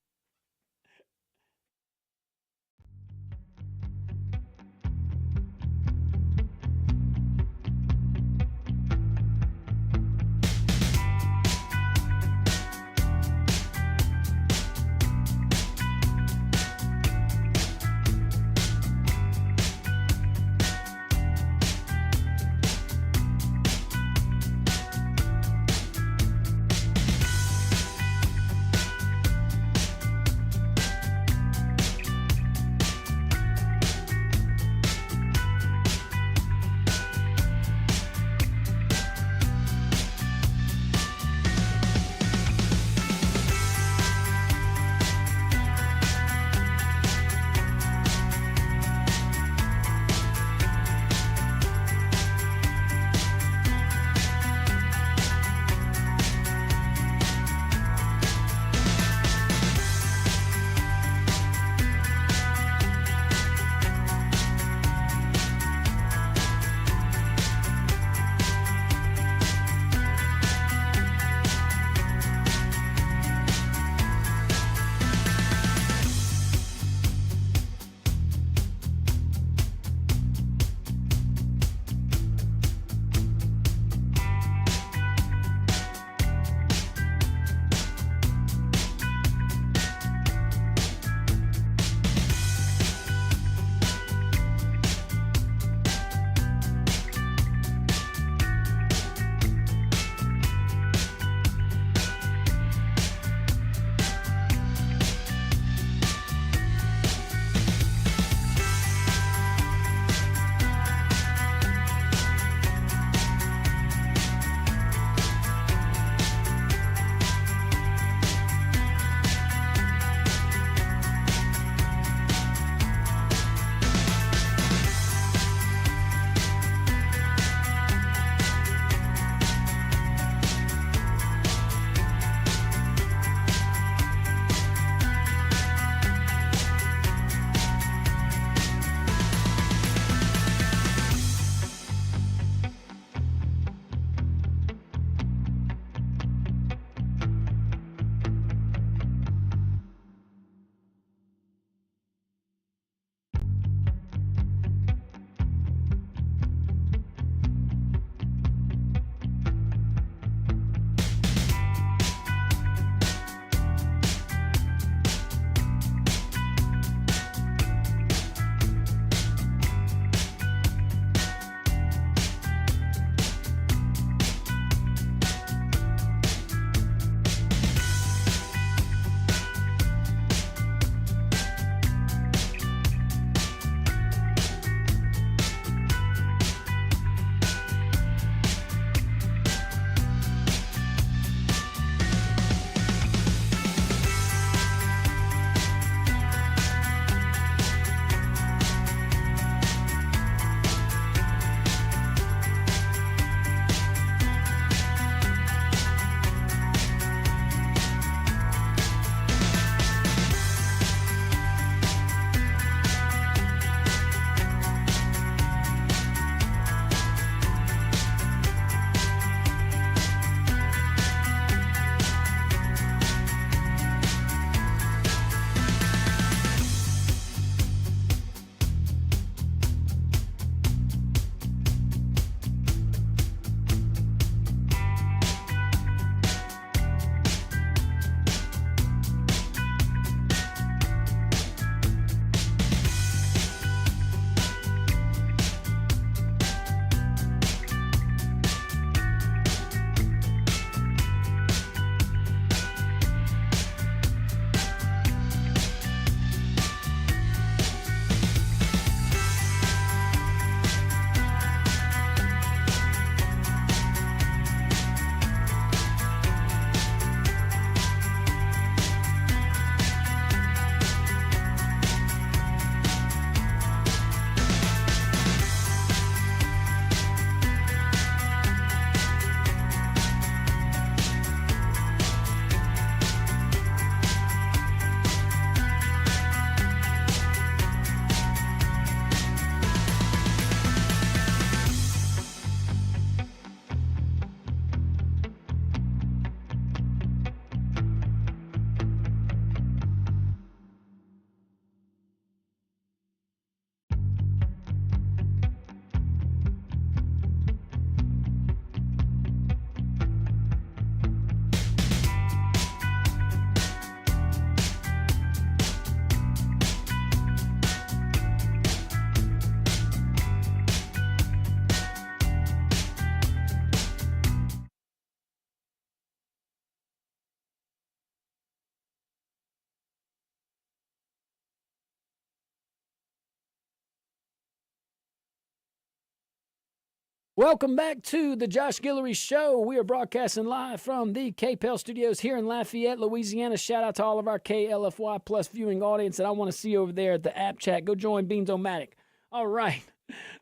Welcome back to the Josh Guillory Show. We are broadcasting live from the KPEL studios here in Lafayette, Louisiana. Shout out to all of our KLFY Plus viewing audience that I want to see over there at the app chat. Go join Beans-O-Matic. All right.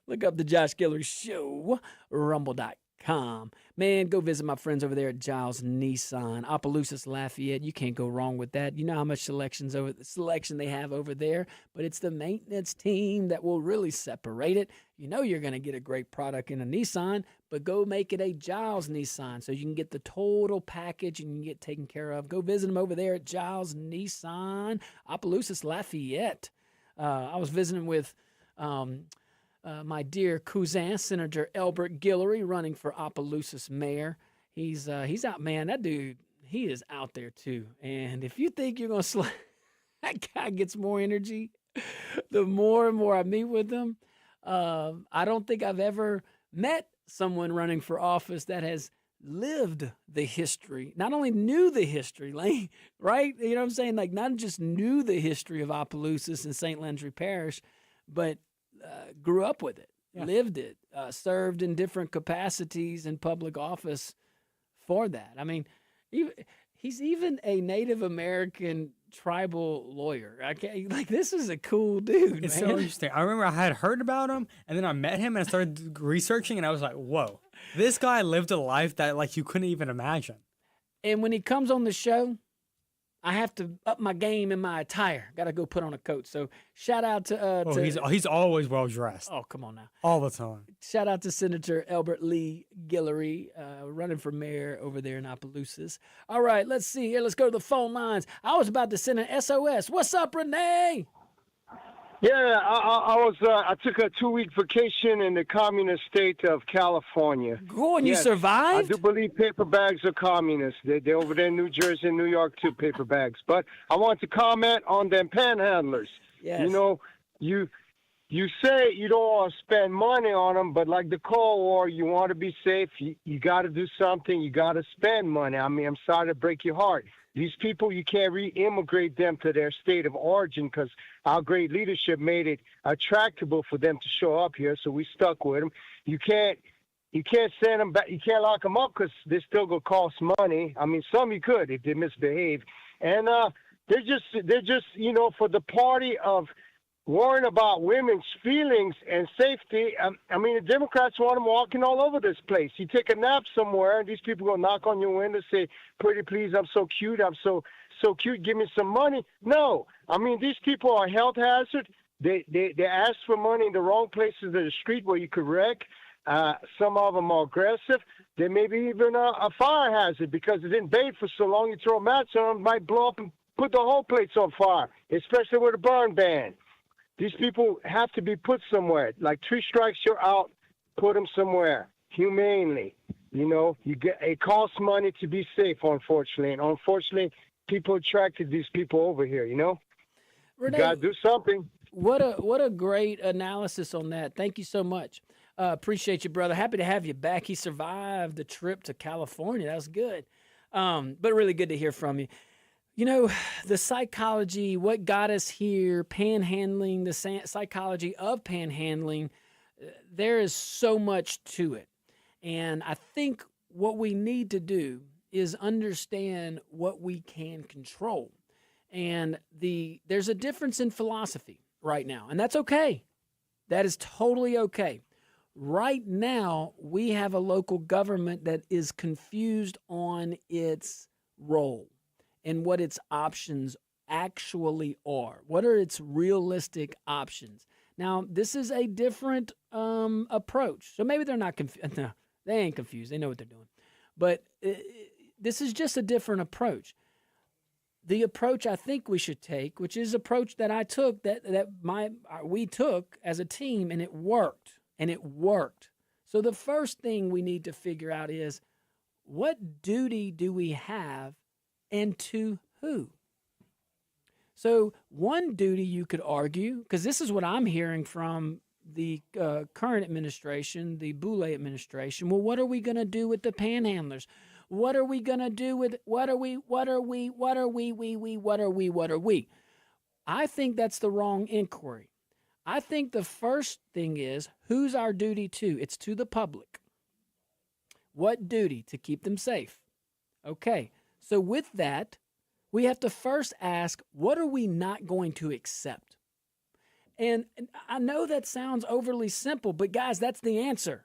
Look up the Josh Guillory Show, rumble.com. Man, go visit my friends over there at Giles Nissan, Opelousas, Lafayette. You can't go wrong with that. You know how much selection they have over there, but it's the maintenance team that will really separate it. You know you're going to get a great product in a Nissan, but go make it a Giles Nissan so you can get the total package and you can get taken care of. Go visit them over there at Giles Nissan, Opelousas, Lafayette. I was visiting with my dear cousin, Senator Elbert Guillory, running for Opelousas mayor. He's out, man. That dude, he is out there too. And if you think you're going to that guy gets more energy the more and more I meet with him. I don't think I've ever met someone running for office that has lived the history, not only knew the history, like, right? You know what I'm saying? Like, not just knew the history of Opelousas and St. Landry Parish, but grew up with it, lived it, served in different capacities in public office for that. I mean, he's even a Native American tribal lawyer. This is a cool dude. It's man. so interesting. I remember I had heard about him, and then I met him and I started researching, and I was like, whoa, this guy lived a life that like you couldn't even imagine. And when he comes on the show, I have to up my game in my attire. Got to go put on a coat. So shout out to he's always well dressed. Oh, come on now. All the time. Shout out to Senator Elbert Lee Guillory, running for mayor over there in Opelousas. All right, let's see here. Let's go to the phone lines. I was about to send an SOS. What's up, Renee? Yeah, I took a 2-week vacation in the communist state of California. Oh, and you survived? I do believe paper bags are communist. They're over there in New Jersey and New York too, paper bags. But I want to comment on them panhandlers. Yes. You know, you say you don't want to spend money on them, but like the Cold War, you want to be safe. You got to do something. You got to spend money. I mean, I'm sorry to break your heart. These people, you can't re-immigrate them to their state of origin because our great leadership made it attractable for them to show up here, so we stuck with them. You can't send them back. You can't lock them up because they're still going to cost money. I mean, some you could if they misbehave. And they're just, you know, for the party of worrying about women's feelings and safety. I mean, the Democrats want them walking all over this place. You take a nap somewhere, and these people go knock on your window, say, "Pretty please, I'm so cute. I'm so cute. Give me some money." No, I mean, these people are a health hazard. They ask for money in the wrong places of the street where you could wreck. Some of them are aggressive. They may be even a fire hazard because it didn't bathe for so long. You throw a match on them, it might blow up and put the whole place on fire, especially with a burn ban. These people have to be put somewhere. Like 3 strikes, you're out. Put them somewhere humanely. You know, it costs money to be safe, unfortunately, and unfortunately, people attracted these people over here. You know, Renee, you gotta do something. What a great analysis on that. Thank you so much. Appreciate you, brother. Happy to have you back. He survived the trip to California. That was good, but really good to hear from you. You know, the psychology, what got us here, panhandling, the psychology of panhandling, there is so much to it. And I think what we need to do is understand what we can control. And there's a difference in philosophy right now, and that's okay. That is totally okay. Right now, we have a local government that is confused on its role and what its options actually are. What are its realistic options? Now, this is a different approach. So maybe they're not confused. No, they ain't confused. They know what they're doing. But this is just a different approach. The approach I think we should take, which is approach that I took, we took as a team, and it worked. And it worked. So the first thing we need to figure out is, what duty do we have and to who? So one duty you could argue, because this is what I'm hearing from the current administration, the Boulay administration. Well, what are we going to do with the panhandlers? What are we going to do with, what are we? I think that's the wrong inquiry. I think the first thing is, who's our duty to? It's to the public. What duty? To keep them safe. Okay, so with that, we have to first ask, what are we not going to accept? And I know that sounds overly simple, but guys, that's the answer.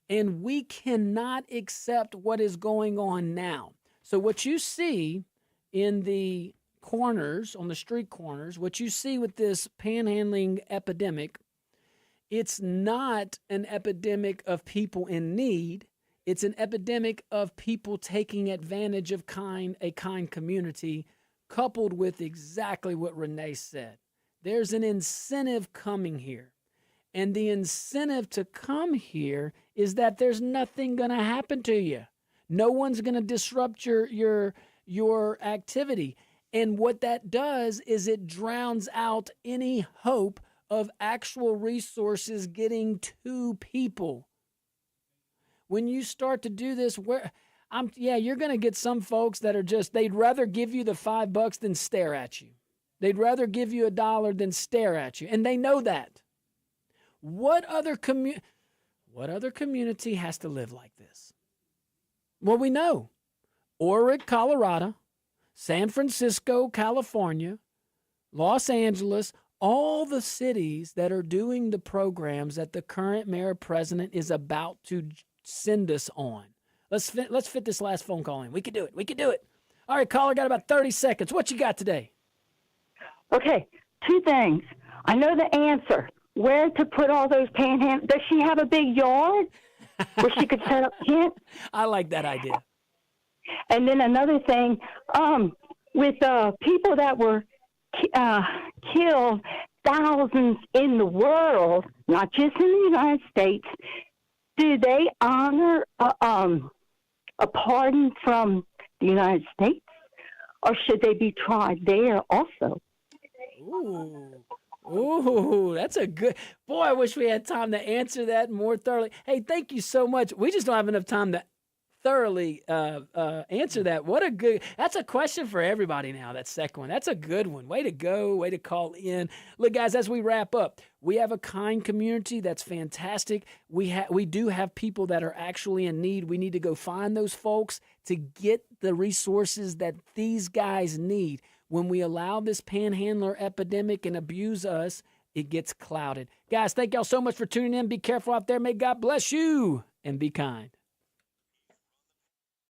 And we cannot accept what is going on now. So what you see in the corners, on the street corners, what you see with this panhandling epidemic, it's not an epidemic of people in need. It's an epidemic of people taking advantage of a kind community, coupled with exactly what Renee said. There's an incentive coming here. And the incentive to come here is that there's nothing going to happen to you. No one's going to disrupt your activity. And what that does is it drowns out any hope of actual resources getting to people. When you start to do this, you're going to get some folks that are they'd rather give you the $5 than stare at you. They'd rather give you $1 than stare at you. And they know that. What other community has to live like this? Well, we know. Oric, Colorado, San Francisco, California, Los Angeles, all the cities that are doing the programs that the current mayor-president is about to send us on. Let's fit this last phone call in. We can do it. All right, caller, got about 30 seconds. What you got today? Okay, 2 things. I know the answer. Where to put all those panhandlers? Does she have a big yard where she could set up tents? I like that idea. And then another thing, with people that were killed, thousands in the world, not just in the United States, do they honor a pardon from the United States, or should they be tried there also? Ooh, that's a good boy. I wish we had time to answer that more thoroughly. Hey, thank you so much. We just don't have enough time to thoroughly answer that. That's a question for everybody now, that second one. That's a good one. Way to go. Way to call in. Look, guys, as we wrap up, we have a kind community. That's fantastic. We do have people that are actually in need. We need to go find those folks to get the resources that these guys need. When we allow this panhandler epidemic and abuse us, it gets clouded. Guys, thank y'all so much for tuning in. Be careful out there. May God bless you and be kind.